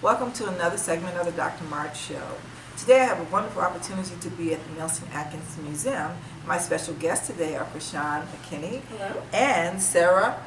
Welcome to another segment of the Dr. Marj Show. Today I have a wonderful opportunity to be at the Nelson-Atkins Museum. My special guests today are Kreshaun McKinney. Hello. And Sarah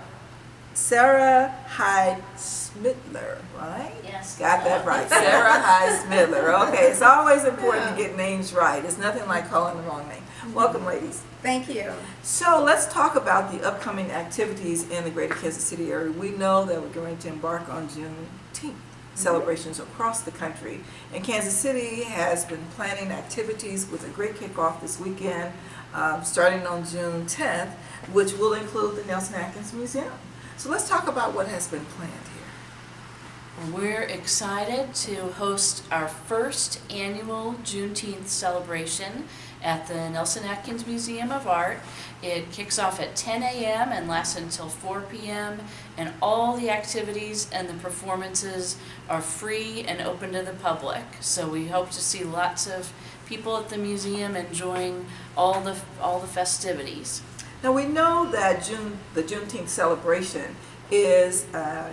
Hyde Schmiedeler, right? Yes. Got that right. Sarah Hyde Schmiedeler. Okay, it's always important to get names right. It's nothing like calling the wrong name. Welcome, ladies. Thank you. So let's talk about the upcoming activities in the greater Kansas City area. We know that we're going to embark on Juneteenth celebrations across the country. And Kansas City has been planning activities with a great kickoff this weekend, starting on June 10th, which will include the Nelson-Atkins Museum. So let's talk about what has been planned here. We're excited to host our first annual Juneteenth celebration at the Nelson-Atkins Museum of Art. It kicks off at 10 a.m. and lasts until 4 p.m. and all the activities and the performances are free and open to the public. So we hope to see lots of people at the museum enjoying all the festivities. Now we know that the Juneteenth celebration is a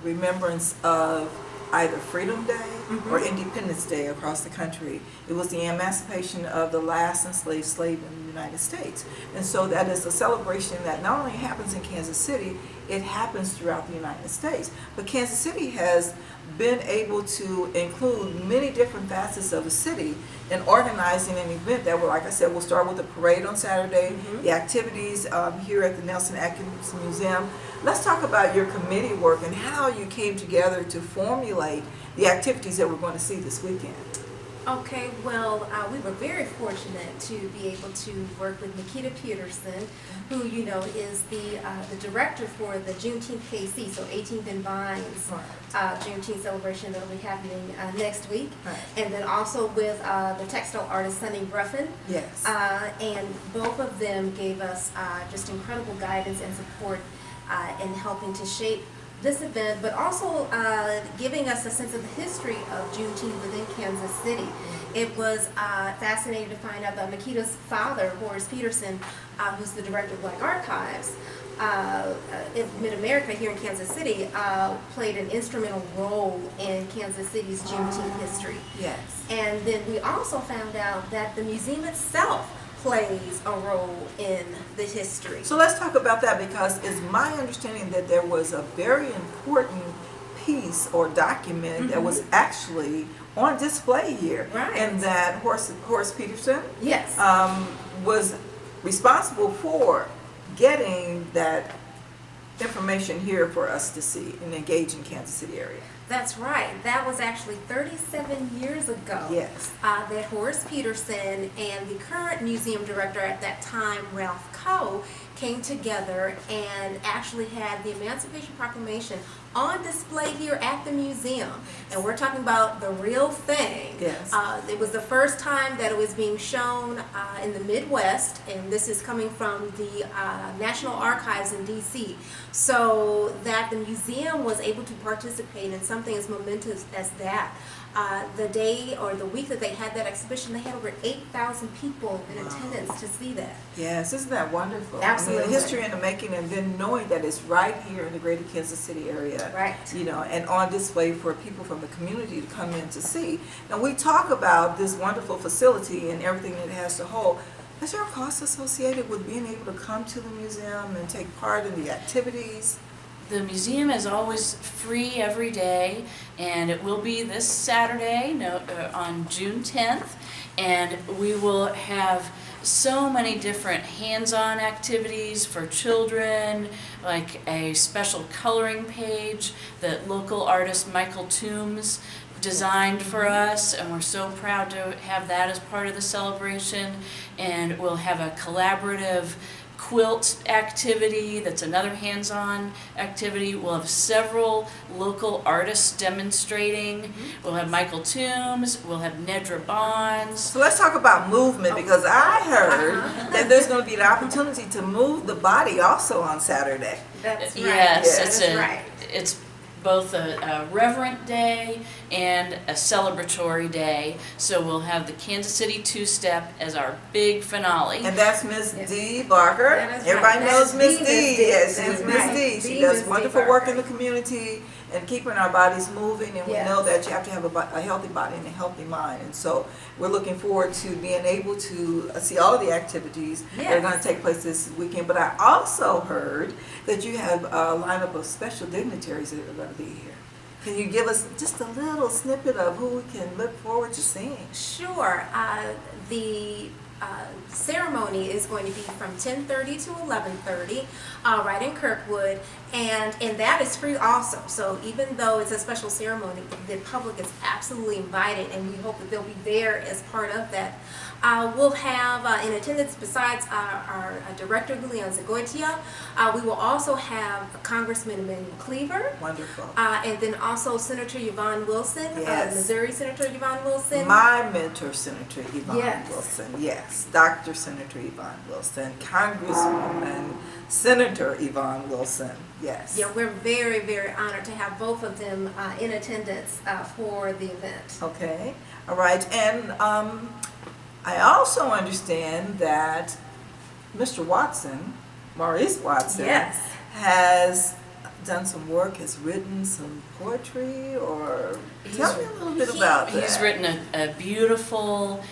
remembrance of either Freedom Day or Independence Day across the country. It was the emancipation of the last enslaved slave in the United States. And so that is a celebration that not only happens in Kansas City, it happens throughout the United States. But Kansas City has been able to include many different facets of the city in organizing an event that will, like I said, we'll start with the parade on Saturday, the activities here at the Nelson-Atkins Museum. Let's talk about your committee work and how you came together to formulate the activities that we're going to see this weekend. Okay, well, we were very fortunate to be able to work with Nikita Peterson, who, you know, is the director for the Juneteenth KC, so 18th and Vines Juneteenth celebration that will be happening next week. Right. And then also with the textile artist Sunny Bruffin. Yes. And both of them gave us just incredible guidance and support in helping to shape this event, but also giving us a sense of the history of Juneteenth within Kansas City. It was fascinating to find out that Nikita's father, Horace Peterson, who's the director of Black Archives in Mid-America here in Kansas City, played an instrumental role in Kansas City's Juneteenth history. Yes. And then we also found out that the museum itself plays a role in the history. So let's talk about that, because it's my understanding that there was a very important piece or document that was actually on display here. Right. And that Horace Peterson Yes. was responsible for getting that information here for us to see and engage in Kansas City area. That's right. That was actually 37 years ago. Yes. That Horace Peterson and the current museum director at that time, Ralph Coe, came together and actually had the Emancipation Proclamation on display here at the museum. And we're talking about the real thing. Yes. It was the first time that it was being shown in the Midwest, and this is coming from the National Archives in D.C., so that the museum was able to participate in something as momentous as that. The day or the week that they had that exhibition, they had over 8,000 people in attendance to see that. Yes, isn't that wonderful? Absolutely. I mean, the history in the making, and then knowing that it's right here in the greater Kansas City area. Right. You know, and on display for people from the community to come in to see. Now, we talk about this wonderful facility and everything it has to hold. Is there a cost associated with being able to come to the museum and take part in the activities? The museum is always free every day, and it will be this Saturday on June 10th, and we will have so many different hands-on activities for children, like a special coloring page that local artist Michael Toombs designed for us, and we're so proud to have that as part of the celebration. And we'll have a collaborative quilt activity that's another hands-on activity. We'll have several local artists demonstrating. We'll have Michael Toombs, we'll have Nedra Bonds. So let's talk about movement, because I heard that there's going to be an opportunity to move the body also on Saturday. That's right. Yes, That's right. it's both a reverent day and a celebratory day. So we'll have the Kansas City two-step as our big finale. And that's Miss D. Barker. That is Everybody right. knows That's Miss the D. Miss D. Yes, That's Miss right. D. She The does Miss D. wonderful work in Barker. the community and keeping our bodies moving. And we Yes. know that you have to have a healthy body and a healthy mind. And so we're looking forward to being able to see all of the activities that are Yes. going to take place this weekend. But I also heard that you have a lineup of special dignitaries that are going to be here. Can you give us just a little snippet of who we can look forward to seeing? Sure. The ceremony is going to be from 10:30 to 11:30, right in Kirkwood, and that is free also. So even though it's a special ceremony, the public is absolutely invited, and we hope that they'll be there as part of that. We'll have in attendance, besides our director Leon Zagoitia, we will also have Congressman Emmanuel Cleaver, Wonderful. and then also Senator Yvonne Wilson, Yes. Missouri Senator Yvonne Wilson. My mentor, Senator Yvonne Yes. Wilson. Yes, Dr. Senator Yvonne Wilson, Congresswoman Senator Yvonne Wilson. Yes. Yeah, we're very, very honored to have both of them in attendance for the event. Okay. All right. And I also understand that Mr. Watson, Maurice Watson, Yes. has done some work, has written some poetry, or tell me a little bit about that. He's written a beautiful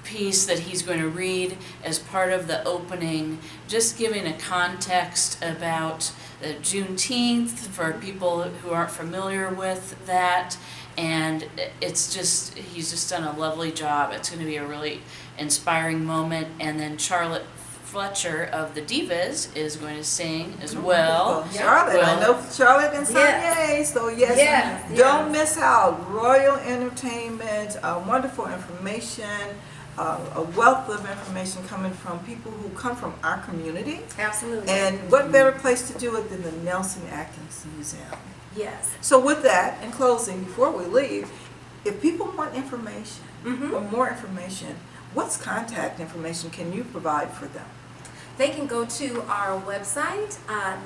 piece that he's going to read as part of the opening, just giving a context about Juneteenth for people who aren't familiar with that. And it's just, he's just done a lovely job. It's going to be a really inspiring moment. And then Charlotte Fletcher of the Divas is going to sing as well. Charlotte, I know Charlotte and Yes. Sonia, so yes, Yes, don't yes. miss out. Royal Entertainment, wonderful information, a wealth of information coming from people who come from our community. Absolutely. And what better place to do it than the Nelson-Atkins Museum? Yes. So with that, in closing, before we leave, if people want information Mhm. or more information, what's contact information can you provide for them? They can go to our website,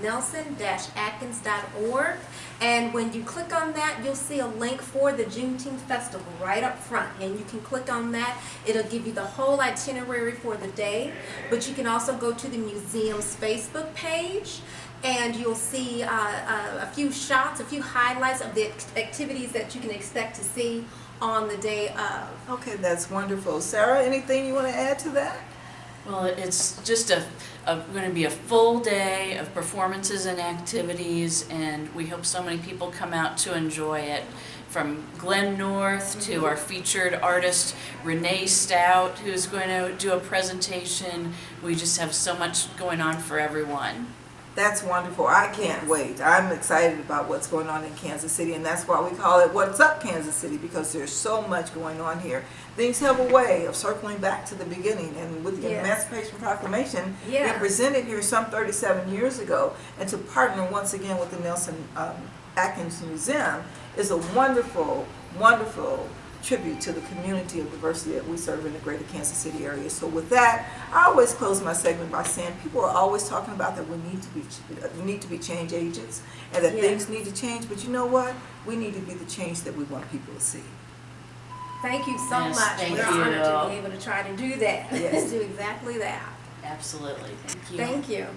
nelson-atkins.org, and when you click on that, you'll see a link for the Juneteenth Festival right up front, and you can click on that. It'll give you the whole itinerary for the day, but you can also go to the museum's Facebook page, and you'll see a few shots, a few highlights of the activities that you can expect to see on the day of. Okay, that's wonderful. Sarah, anything you want to add to that? Well, it's just going to be a full day of performances and activities, and we hope so many people come out to enjoy it. From Glenn North to our featured artist Renee Stout, who's going to do a presentation. We just have so much going on for everyone. That's wonderful. I can't wait. I'm excited about what's going on in Kansas City, and that's why we call it What's Up Kansas City, because there's so much going on here. Things have a way of circling back to the beginning, and with the Yes. Emancipation Proclamation Yes. being presented here some 37 years ago, and to partner once again with the Nelson-Atkins Museum is a wonderful, wonderful tribute to the community of diversity that we serve in the greater Kansas City area. So with that, I always close my segment by saying people are always talking about that we need to be change agents and that Yes. things need to change, but you know what? We need to be the change that we want people to see. Thank you so Yes, much. thank We're you. honored to be able to try to do that. Yes. Do exactly that. Absolutely. Thank you. Thank you.